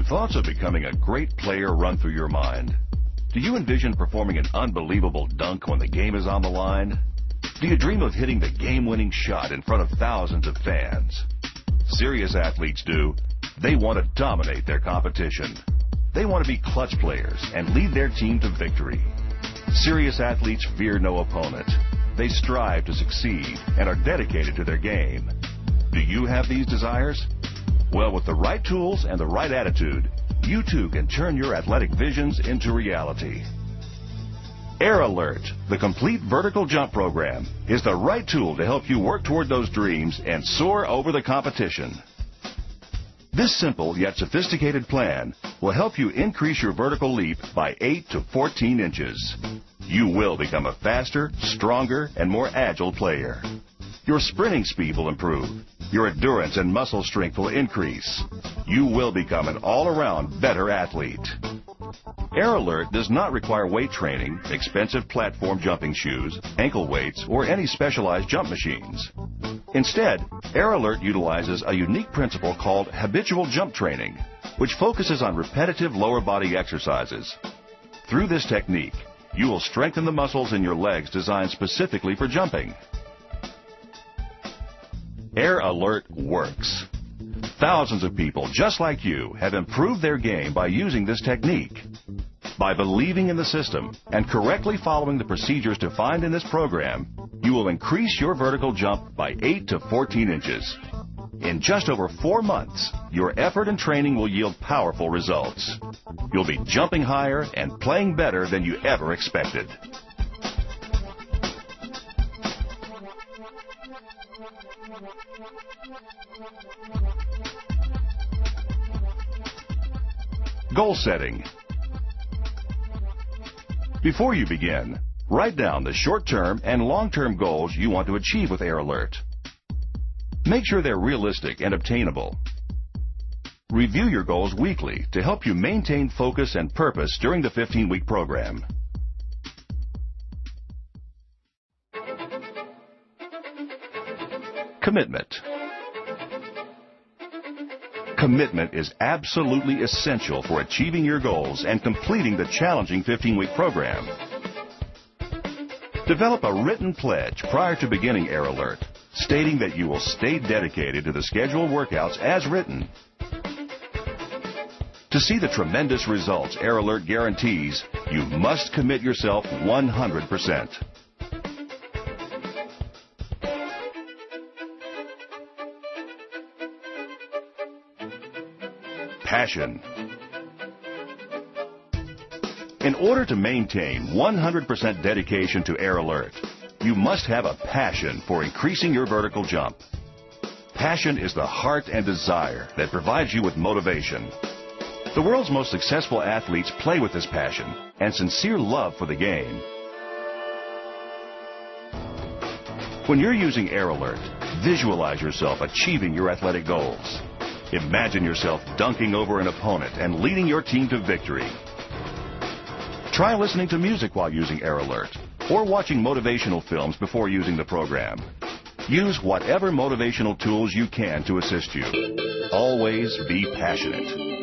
thoughts of becoming a great player run through your mind? Do you envision performing an unbelievable dunk when the game is on the line? Do you dream of hitting the game-winning shot in front of thousands of fans? Serious athletes do. They want to dominate their competition. They want to be clutch players and lead their team to victory. Serious athletes fear no opponent. They strive to succeed and are dedicated to their game. Do you have these desires? Well, with the right tools and the right attitude, you too can turn your athletic visions into reality. Air Alert, the complete vertical jump program, is the right tool to help you work toward those dreams and soar over the competition. This simple yet sophisticated plan will help you increase your vertical leap by 8 to 14 inches. You will become a faster, stronger, and more agile player. Your sprinting speed will improve. Your endurance and muscle strength will increase. You will become an all-around better athlete. Air Alert does not require weight training, expensive platform jumping shoes, ankle weights, or any specialized jump machines. Instead, Air Alert utilizes a unique principle called habitual jump training, which focuses on repetitive lower body exercises. Through this technique, you will strengthen the muscles in your legs designed specifically for jumping. Air Alert works. Thousands of people just like you have improved their game by using this technique. By believing in the system and correctly following the procedures defined in this program, you will increase your vertical jump by 8 to 14 inches. In just over 4 months, your effort and training will yield powerful results. You'll be jumping higher and playing better than you ever expected. Goal setting. Before you begin, write down the short-term and long-term goals you want to achieve with Air Alert. Make sure they're realistic and obtainable. Review your goals weekly to help you maintain focus and purpose during the 15-week program. Commitment. Commitment is absolutely essential for achieving your goals and completing the challenging 15-week program. Develop a written pledge prior to beginning Air Alert, stating that you will stay dedicated to the scheduled workouts as written. To see the tremendous results Air Alert guarantees, you must commit yourself 100%. Passion. In order to maintain 100% dedication to Air Alert, you must have a passion for increasing your vertical jump. Passion is the heart and desire that provides you with motivation. The world's most successful athletes play with this passion and sincere love for the game. When you're using Air Alert, visualize yourself achieving your athletic goals. Imagine yourself dunking over an opponent and leading your team to victory. Try listening to music while using Air Alert, or watching motivational films before using the program. Use whatever motivational tools you can to assist you. Always be passionate.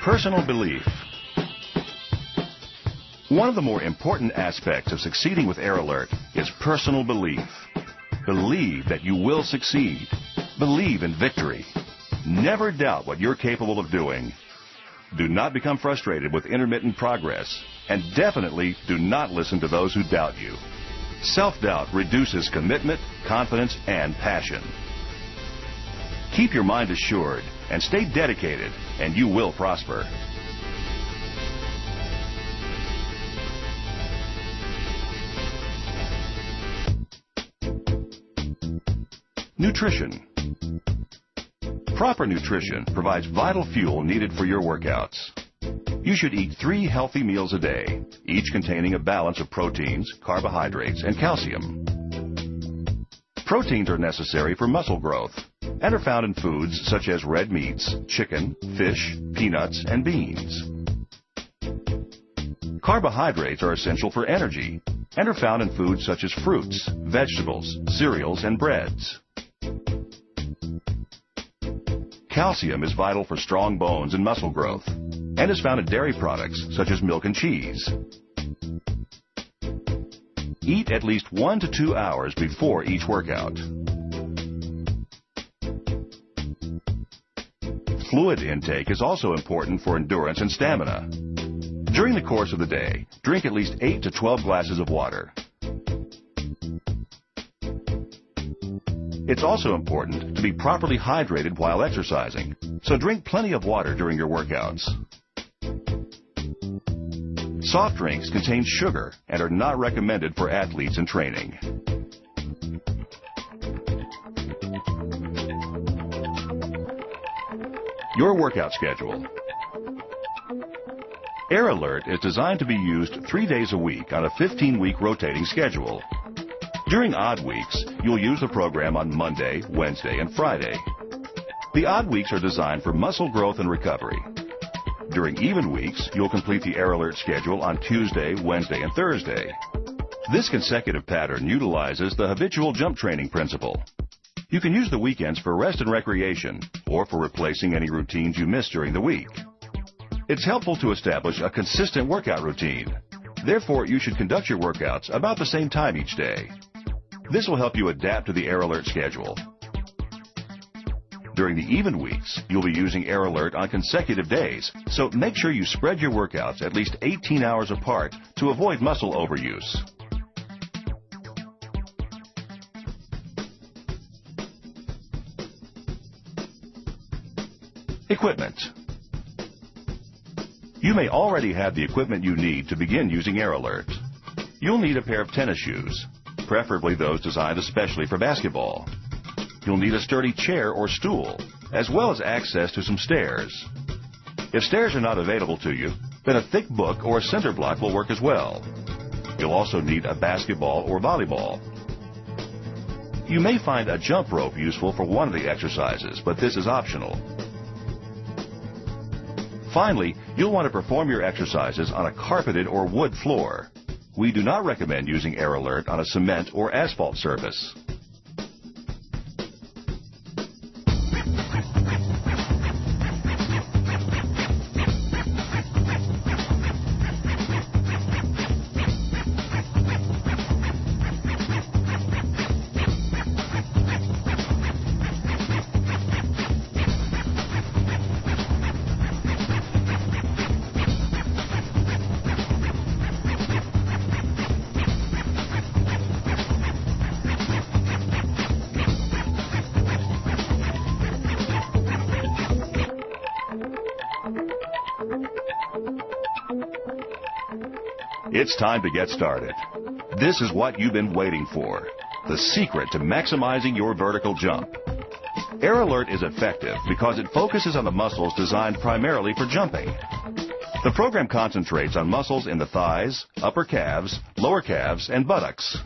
Personal belief. One of the more important aspects of succeeding with Air Alert is personal belief. Believe that you will succeed. Believe in victory. Never doubt what you're capable of doing. Do not become frustrated with intermittent progress, and definitely do not listen to those who doubt you. Self-doubt reduces commitment, confidence, and passion. Keep your mind assured and stay dedicated, and you will prosper. Nutrition. Proper nutrition provides vital fuel needed for your workouts. You should eat 3 healthy meals a day, each containing a balance of proteins, carbohydrates, and calcium. Proteins are necessary for muscle growth and are found in foods such as red meats, chicken, fish, peanuts, and beans. Carbohydrates are essential for energy and are found in foods such as fruits, vegetables, cereals, and breads. Calcium is vital for strong bones and muscle growth and is found in dairy products such as milk and cheese. Eat at least 1 to 2 hours before each workout. Fluid intake is also important for endurance and stamina. During the course of the day, drink at least 8 to 12 glasses of water. It's also important to be properly hydrated while exercising, so drink plenty of water during your workouts. Soft drinks contain sugar and are not recommended for athletes in training. Your workout schedule. Air Alert is designed to be used 3 days a week on a 15-week rotating schedule. During odd weeks, you'll use the program on Monday, Wednesday, and Friday. The odd weeks are designed for muscle growth and recovery. During even weeks, you'll complete the Air Alert schedule on Tuesday, Wednesday, and Thursday. This consecutive pattern utilizes the habitual jump training principle. You can use the weekends for rest and recreation, or for replacing any routines you missed during the week. It's helpful to establish a consistent workout routine. Therefore, you should conduct your workouts about the same time each day. This will help you adapt to the Air Alert schedule. During the even weeks, you'll be using Air Alert on consecutive days, so make sure you spread your workouts at least 18 hours apart to avoid muscle overuse. Equipment. You may already have the equipment you need to begin using Air Alert. You'll need a pair of tennis shoes, preferably those designed especially for basketball. You'll need a sturdy chair or stool, as well as access to some stairs. If stairs are not available to you, then a thick book or a center block will work as well. You'll also need a basketball or volleyball. You may find a jump rope useful for one of the exercises, but this is optional. Finally, you'll want to perform your exercises on a carpeted or wood floor. We do not recommend using Air Alert on a cement or asphalt surface. It's time to get started. This is what you've been waiting for. The secret to maximizing your vertical jump. Air Alert is effective because it focuses on the muscles designed primarily for jumping. The program concentrates on muscles in the thighs, upper calves, lower calves, and buttocks.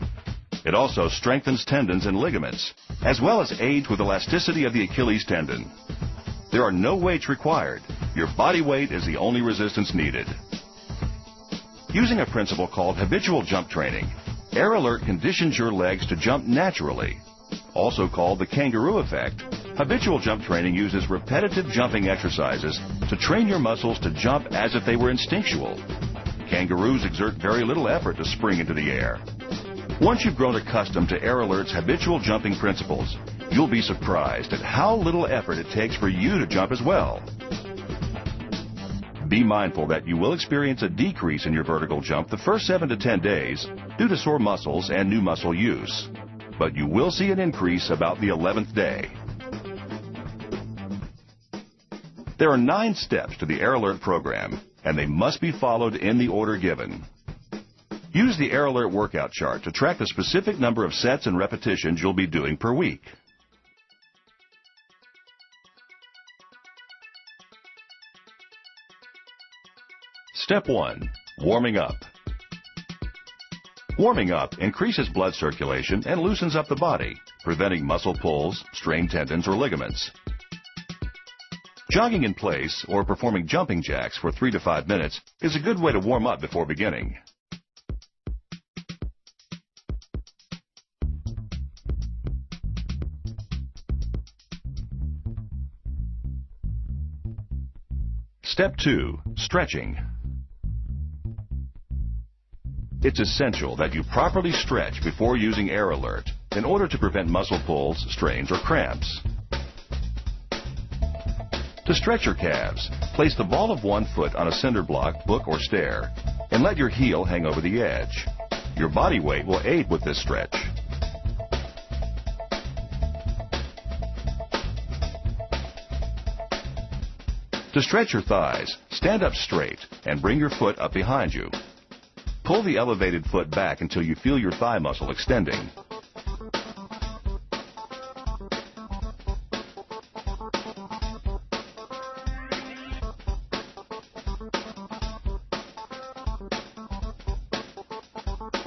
It also strengthens tendons and ligaments, as well as aids with elasticity of the Achilles tendon. There are no weights required. Your body weight is the only resistance needed. Using a principle called habitual jump training, Air Alert conditions your legs to jump naturally. Also called the kangaroo effect, habitual jump training uses repetitive jumping exercises to train your muscles to jump as if they were instinctual. Kangaroos exert very little effort to spring into the air. Once you've grown accustomed to Air Alert's habitual jumping principles, you'll be surprised at how little effort it takes for you to jump as well. Be mindful that you will experience a decrease in your vertical jump the first 7 to 10 days due to sore muscles and new muscle use. But you will see an increase about the 11th day. There are 9 steps to the Air Alert program, and they must be followed in the order given. Use the Air Alert workout chart to track the specific number of sets and repetitions you'll be doing per week. Step 1. Warming up. Warming up increases blood circulation and loosens up the body, preventing muscle pulls, strained tendons, or ligaments. Jogging in place or performing jumping jacks for 3 to 5 minutes is a good way to warm up before beginning. Step 2. Stretching. It's essential that you properly stretch before using Air Alert in order to prevent muscle pulls, strains, or cramps. To stretch your calves, place the ball of one foot on a cinder block, book, or stair, and let your heel hang over the edge. Your body weight will aid with this stretch. To stretch your thighs, stand up straight and bring your foot up behind you. Pull the elevated foot back until you feel your thigh muscle extending.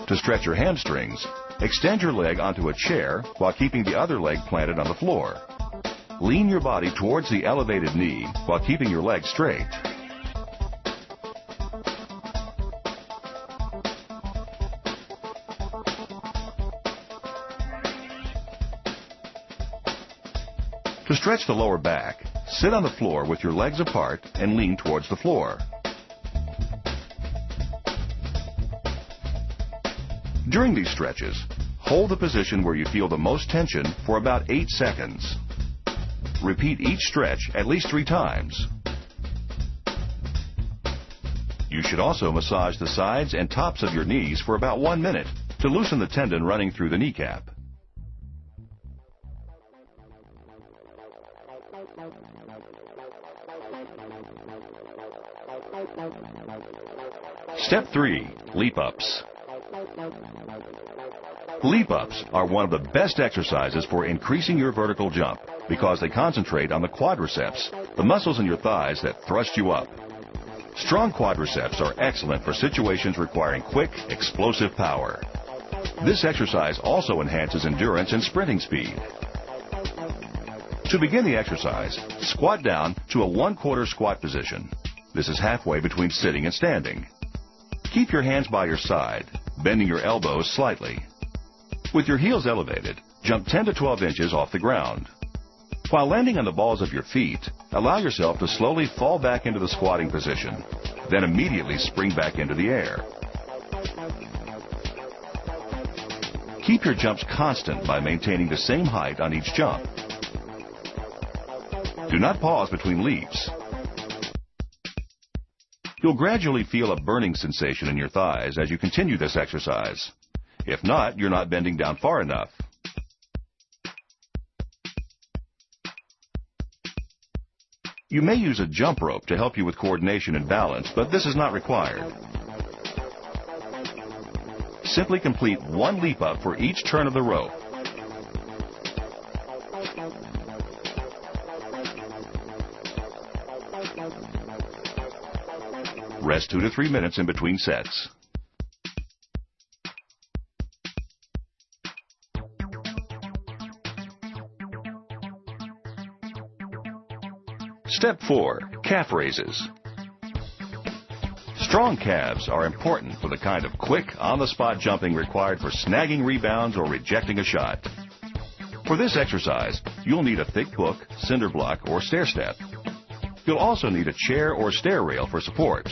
To stretch your hamstrings, extend your leg onto a chair while keeping the other leg planted on the floor. Lean your body towards the elevated knee while keeping your leg straight. To stretch the lower back, sit on the floor with your legs apart and lean towards the floor. During these stretches, hold the position where you feel the most tension for about 8 seconds. Repeat each stretch at least 3 times. You should also massage the sides and tops of your knees for about 1 minute to loosen the tendon running through the kneecap. Step 3. Leap-ups. Leap-ups are one of the best exercises for increasing your vertical jump because they concentrate on the quadriceps, the muscles in your thighs that thrust you up. Strong quadriceps are excellent for situations requiring quick, explosive power. This exercise also enhances endurance and sprinting speed. To begin the exercise, squat down to a 1/4 squat position. This is halfway between sitting and standing. Keep your hands by your side, bending your elbows slightly. With your heels elevated, jump 10 to 12 inches off the ground. While landing on the balls of your feet, allow yourself to slowly fall back into the squatting position, then immediately spring back into the air. Keep your jumps constant by maintaining the same height on each jump. Do not pause between leaps. You'll gradually feel a burning sensation in your thighs as you continue this exercise. If not, you're not bending down far enough. You may use a jump rope to help you with coordination and balance, but this is not required. Simply complete 1 leap up for each turn of the rope. Rest 2 to 3 minutes in between sets. Step 4. Calf raises. Strong calves are important for the kind of quick, on-the-spot jumping required for snagging rebounds or rejecting a shot. For this exercise, you'll need a thick book, cinder block, or stair step. You'll also need a chair or stair rail for support.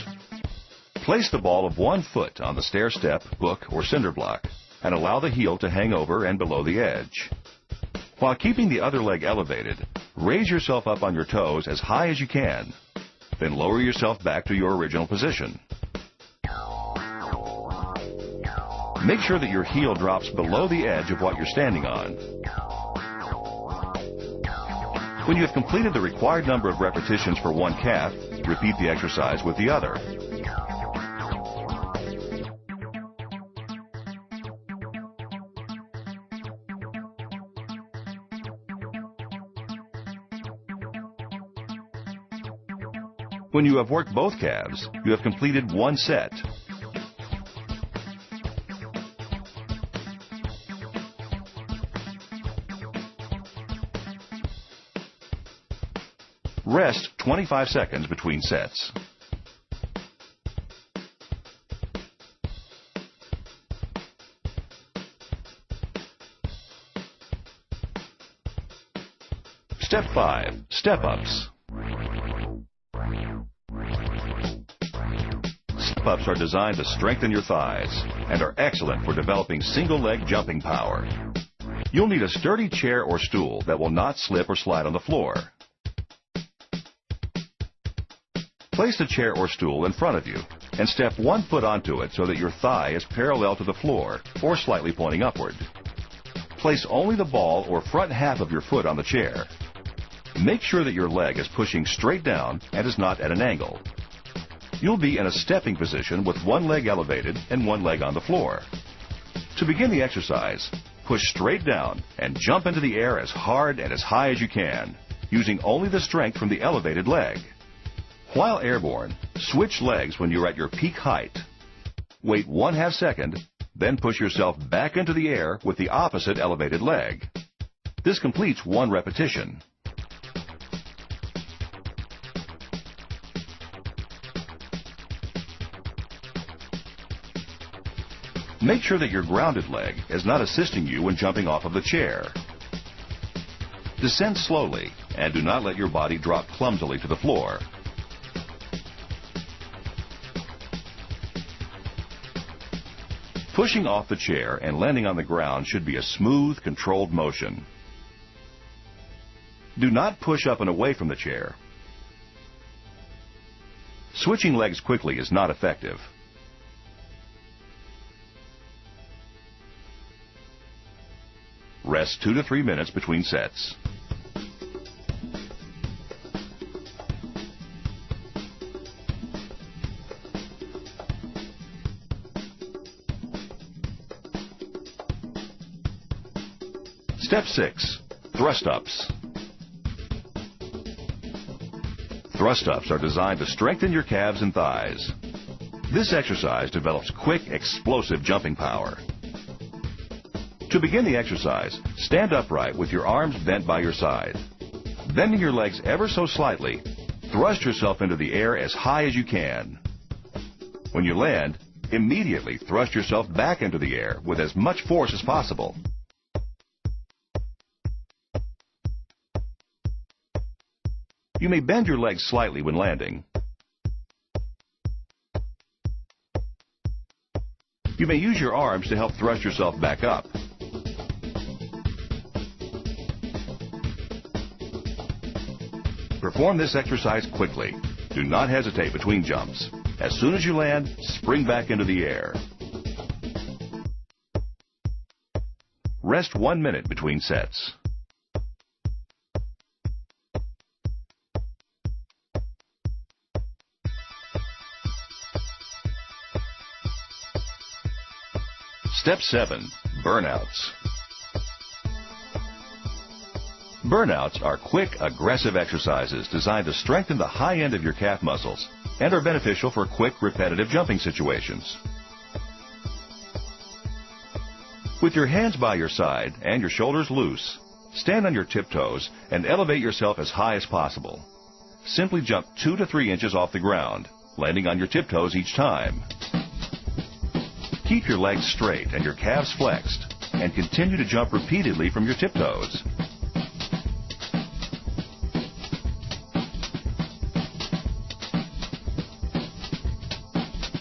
Place the ball of 1 foot on the stair step, book, or cinder block, and allow the heel to hang over and below the edge. While keeping the other leg elevated, raise yourself up on your toes as high as you can. Then lower yourself back to your original position. Make sure that your heel drops below the edge of what you're standing on. When you have completed the required number of repetitions for one calf, repeat the exercise with the other. When you have worked both calves, you have completed one set. Rest 25 seconds between sets. Step 5. Step-ups. Step-ups are designed to strengthen your thighs and are excellent for developing single-leg jumping power. You'll need a sturdy chair or stool that will not slip or slide on the floor. Place the chair or stool in front of you and step one foot onto it so that your thigh is parallel to the floor or slightly pointing upward. Place only the ball or front half of your foot on the chair. Make sure that your leg is pushing straight down and is not at an angle. You'll be in a stepping position with one leg elevated and one leg on the floor. To begin the exercise, push straight down and jump into the air as hard and as high as you can, using only the strength from the elevated leg. While airborne, switch legs when you're at your peak height. Wait 1/2 second, then push yourself back into the air with the opposite elevated leg. This completes one repetition. Make sure that your grounded leg is not assisting you when jumping off of the chair. Descend slowly and do not let your body drop clumsily to the floor. Pushing off the chair and landing on the ground should be a smooth, controlled motion. Do not push up and away from the chair. Switching legs quickly is not effective. Rest 2 to 3 minutes between sets. Step 6. Thrust-ups. Thrust-ups are designed to strengthen your calves and thighs. This exercise develops quick, explosive jumping power. To begin the exercise, stand upright with your arms bent by your side. Bending your legs ever so slightly, thrust yourself into the air as high as you can. When you land, immediately thrust yourself back into the air with as much force as possible. You may bend your legs slightly when landing. You may use your arms to help thrust yourself back up. Perform this exercise quickly. Do not hesitate between jumps. As soon as you land, spring back into the air. Rest 1 minute between sets. Step 7. Burnouts. Burnouts are quick, aggressive exercises designed to strengthen the high end of your calf muscles and are beneficial for quick, repetitive jumping situations. With your hands by your side and your shoulders loose, stand on your tiptoes and elevate yourself as high as possible. Simply jump 2 to 3 inches off the ground, landing on your tiptoes each time. Keep your legs straight and your calves flexed, and continue to jump repeatedly from your tiptoes.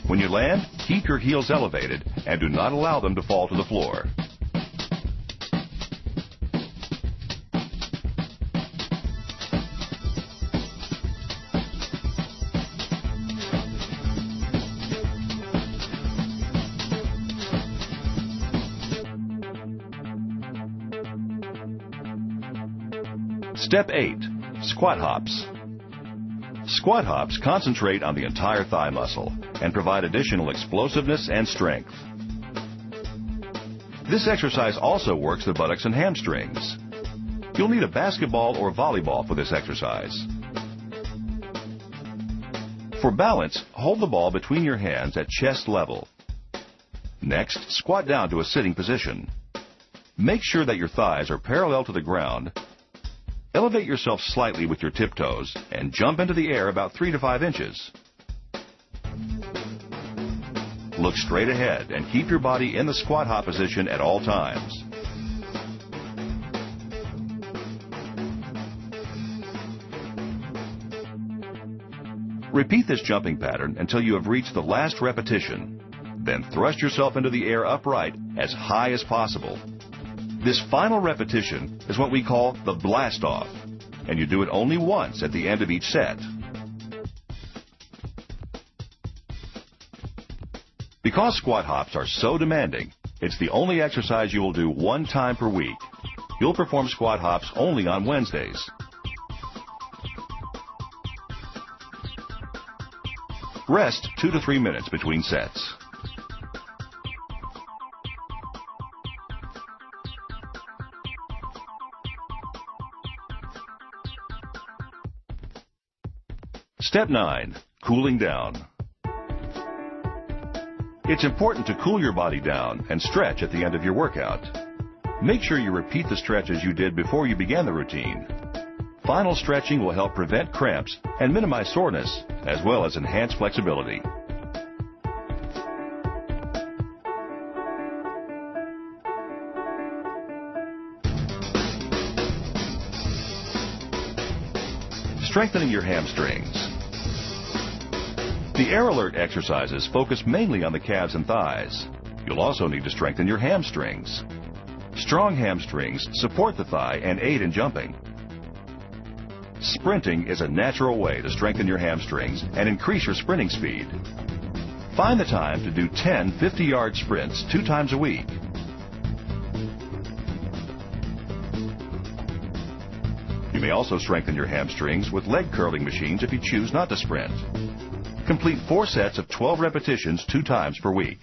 When you land, keep your heels elevated and do not allow them to fall to the floor. Step 8. Squat hops. Squat hops concentrate on the entire thigh muscle and provide additional explosiveness and strength. This exercise also works the buttocks and hamstrings. You'll need a basketball or volleyball for this exercise. For balance, hold the ball between your hands at chest level. Next, squat down to a sitting position. Make sure that your thighs are parallel to the ground. Elevate yourself slightly with your tiptoes and jump into the air about 3 to 5 inches. Look straight ahead and keep your body in the squat hop position at all times. Repeat this jumping pattern until you have reached the last repetition. Then thrust yourself into the air upright as high as possible. This final repetition is what we call the blast off, and you do it only once at the end of each set. Because squat hops are so demanding, it's the only exercise you will do 1 time per week. You'll perform squat hops only on Wednesdays. Rest 2 to 3 minutes between sets. Step 9. Cooling down. It's important to cool your body down and stretch at the end of your workout. Make sure you repeat the stretches you did before you began the routine. Final stretching will help prevent cramps and minimize soreness, as well as enhance flexibility. Strengthening your hamstrings. The Air Alert exercises focus mainly on the calves and thighs. You'll also need to strengthen your hamstrings. Strong hamstrings support the thigh and aid in jumping. Sprinting is a natural way to strengthen your hamstrings and increase your sprinting speed. Find the time to do 10 50-yard sprints 2 times a week. You may also strengthen your hamstrings with leg curling machines if you choose not to sprint. Complete 4 sets of 12 repetitions 2 times per week.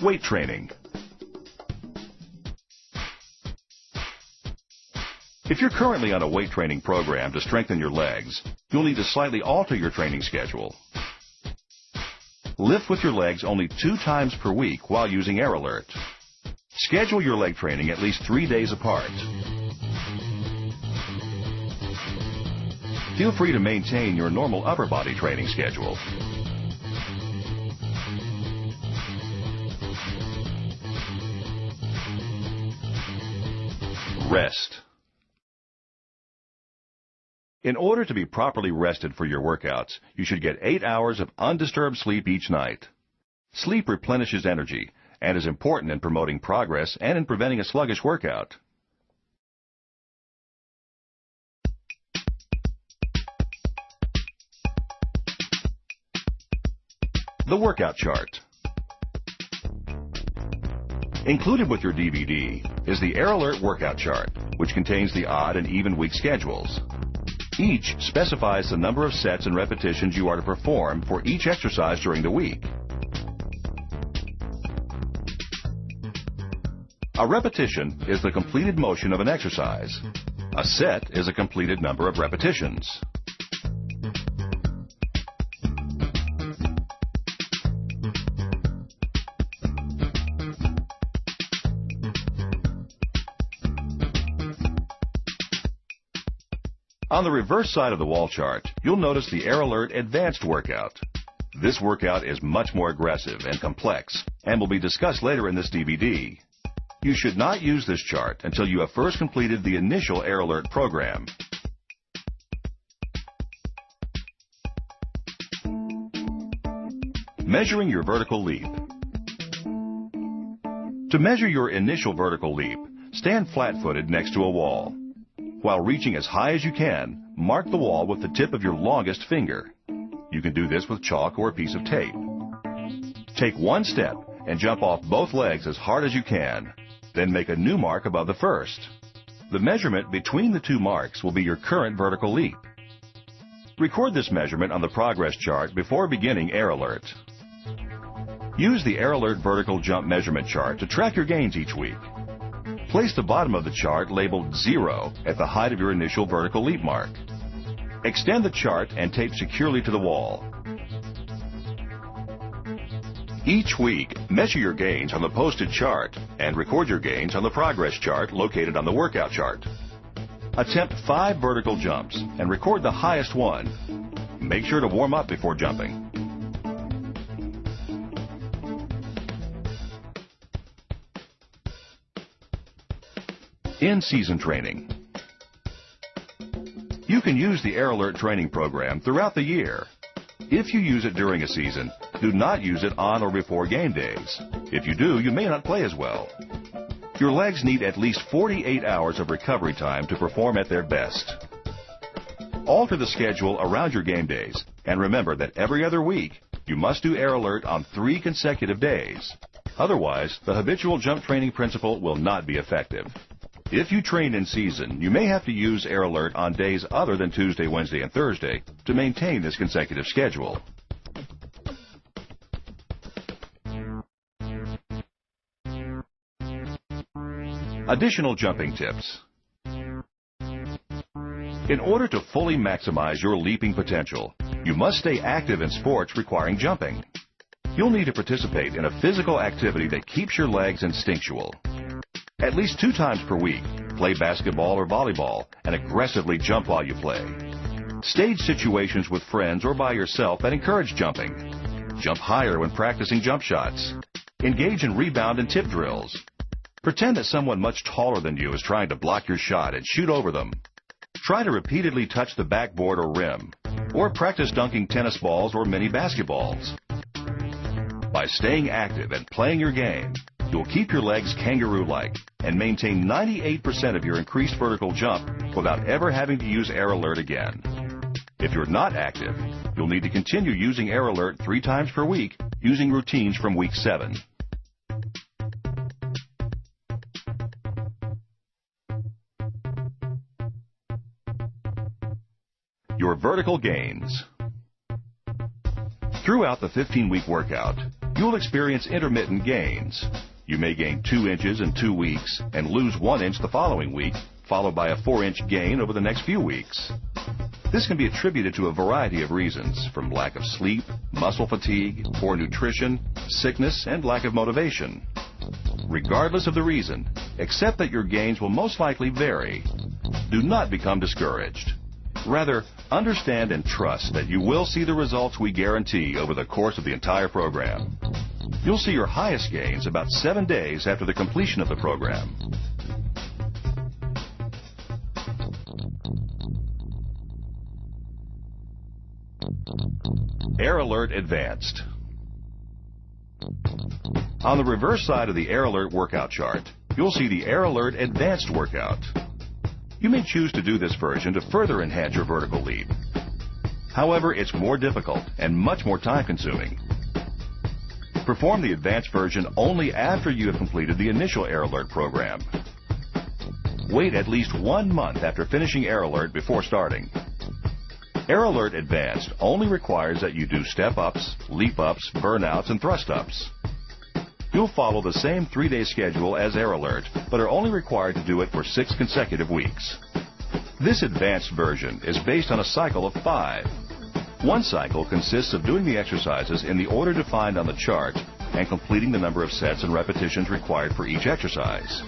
Weight training. If you're currently on a weight training program to strengthen your legs, you'll need to slightly alter your training schedule. Lift with your legs only 2 times per week while using Air Alert. Schedule your leg training at least 3 days apart. Feel free to maintain your normal upper body training schedule. Rest. In order to be properly rested for your workouts, you should get 8 hours of undisturbed sleep each night. Sleep replenishes energy and is important in promoting progress and in preventing a sluggish workout. The workout chart. Included with your DVD is the Air Alert workout chart, which contains the odd and even week schedules. Each specifies the number of sets and repetitions you are to perform for each exercise during the week. A repetition is the completed motion of an exercise. A set is a completed number of repetitions. On the reverse side of the wall chart, you'll notice the Air Alert Advanced Workout. This workout is much more aggressive and complex and will be discussed later in this DVD. You should not use this chart until you have first completed the initial Air Alert program. Measuring your vertical leap. To measure your initial vertical leap, stand flat-footed next to a wall. While reaching as high as you can, mark the wall with the tip of your longest finger. You can do this with chalk or a piece of tape. Take 1 step and jump off both legs as hard as you can. Then make a new mark above the first. The measurement between the 2 marks will be your current vertical leap. Record this measurement on the progress chart before beginning Air Alert. Use the Air Alert vertical jump measurement chart to track your gains each week. Place the bottom of the chart labeled 0 at the height of your initial vertical leap mark. Extend the chart and tape securely to the wall. Each week, measure your gains on the posted chart and record your gains on the progress chart located on the workout chart. Attempt 5 vertical jumps and record the highest one. Make sure to warm up before jumping. In-season training. You can use the Air Alert training program throughout the year. If you use it during a season, do not use it on or before game days. If you do, you may not play as well. Your legs need at least 48 hours of recovery time to perform at their best. Alter the schedule around your game days, and remember that every other week, you must do Air Alert on 3 consecutive days. Otherwise, the habitual jump training principle will not be effective. If you train in season, you may have to use Air Alert on days other than Tuesday, Wednesday, and Thursday to maintain this consecutive schedule. Additional jumping tips. In order to fully maximize your leaping potential, you must stay active in sports requiring jumping. You'll need to participate in a physical activity that keeps your legs instinctual. At least 2 times per week, play basketball or volleyball and aggressively jump while you play. Stage situations with friends or by yourself that encourage jumping. Jump higher when practicing jump shots. Engage in rebound and tip drills. Pretend that someone much taller than you is trying to block your shot and shoot over them. Try to repeatedly touch the backboard or rim, or practice dunking tennis balls or mini basketballs. By staying active and playing your game, you'll keep your legs kangaroo-like and maintain 98% of your increased vertical jump without ever having to use Air Alert again. If you're not active, you'll need to continue using Air Alert 3 times per week using routines from week 7. Your vertical gains. Throughout the 15-week workout, you'll experience intermittent gains. You may gain 2 inches in 2 weeks and lose 1 inch the following week, followed by a 4-inch gain over the next few weeks. This can be attributed to a variety of reasons, from lack of sleep, muscle fatigue, poor nutrition, sickness, and lack of motivation. Regardless of the reason, accept that your gains will most likely vary. Do not become discouraged. Rather, understand and trust that you will see the results we guarantee over the course of the entire program. You'll see your highest gains about 7 days after the completion of the program. Air Alert Advanced. On the reverse side of the Air Alert workout chart, you'll see the Air Alert Advanced workout. You may choose to do this version to further enhance your vertical leap. However, it's more difficult and much more time-consuming. Perform the advanced version only after you have completed the initial Air Alert program. Wait at least 1 month after finishing Air Alert before starting. Air Alert Advanced only requires that you do step-ups, leap-ups, burnouts, and thrust-ups. You'll follow the same 3-day schedule as Air Alert, but are only required to do it for 6 consecutive weeks. This advanced version is based on a cycle of 5. 1 cycle consists of doing the exercises in the order defined on the chart and completing the number of sets and repetitions required for each exercise.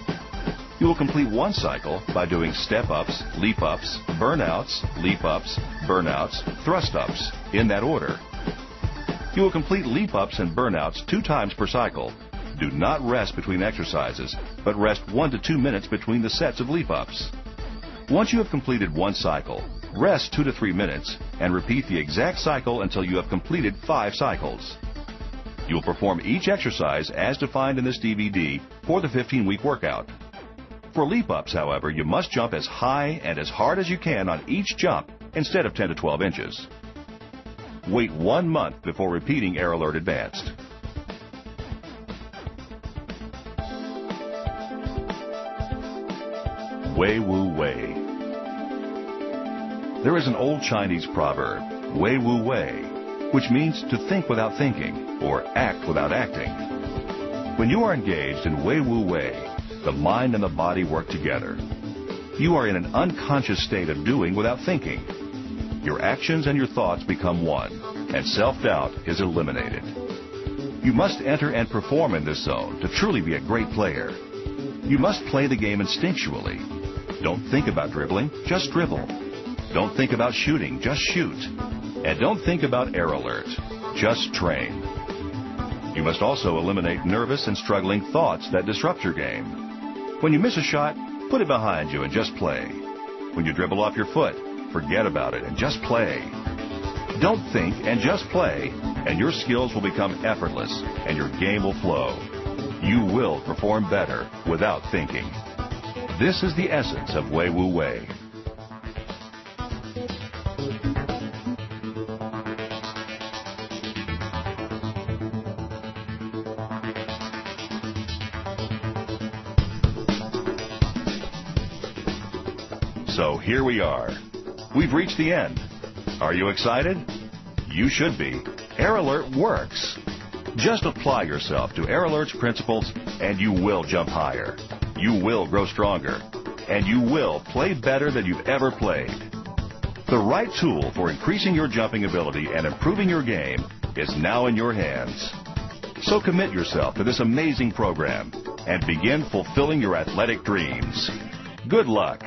You will complete 1 cycle by doing step-ups, leap-ups, burnouts, leap-ups, burnouts, thrust-ups, in that order. You will complete leap-ups and burnouts 2 times per cycle. Do not rest between exercises, but rest 1 to 2 minutes between the sets of leap-ups. Once you have completed 1 cycle, rest 2 to 3 minutes and repeat the exact cycle until you have completed 5 cycles. You'll perform each exercise as defined in this DVD for the 15-week workout. For leap-ups, however, you must jump as high and as hard as you can on each jump instead of 10 to 12 inches. Wait 1 month before repeating Air Alert Advanced. Wei Wu Wei. There is an old Chinese proverb, Wei Wu Wei, which means to think without thinking or act without acting. When you are engaged in Wei Wu Wei, the mind and the body work together. You are in an unconscious state of doing without thinking. Your actions and your thoughts become one, and self-doubt is eliminated. You must enter and perform in this zone to truly be a great player. You must play the game instinctually. Don't think about dribbling, just dribble. Don't think about shooting, just shoot. And don't think about error alert, just train. You must also eliminate nervous and struggling thoughts that disrupt your game. When you miss a shot, put it behind you and just play. When you dribble off your foot, forget about it and just play. Don't think and just play, and your skills will become effortless and your game will flow. You will perform better without thinking. This is the essence of Wei Wu Wei. So here we are. We've reached the end. Are you excited? You should be. Error Alert works. Just apply yourself to Error Alert's principles and you will jump higher. You will grow stronger. And you will play better than you've ever played. The right tool for increasing your jumping ability and improving your game is now in your hands. So commit yourself to this amazing program and begin fulfilling your athletic dreams. Good luck.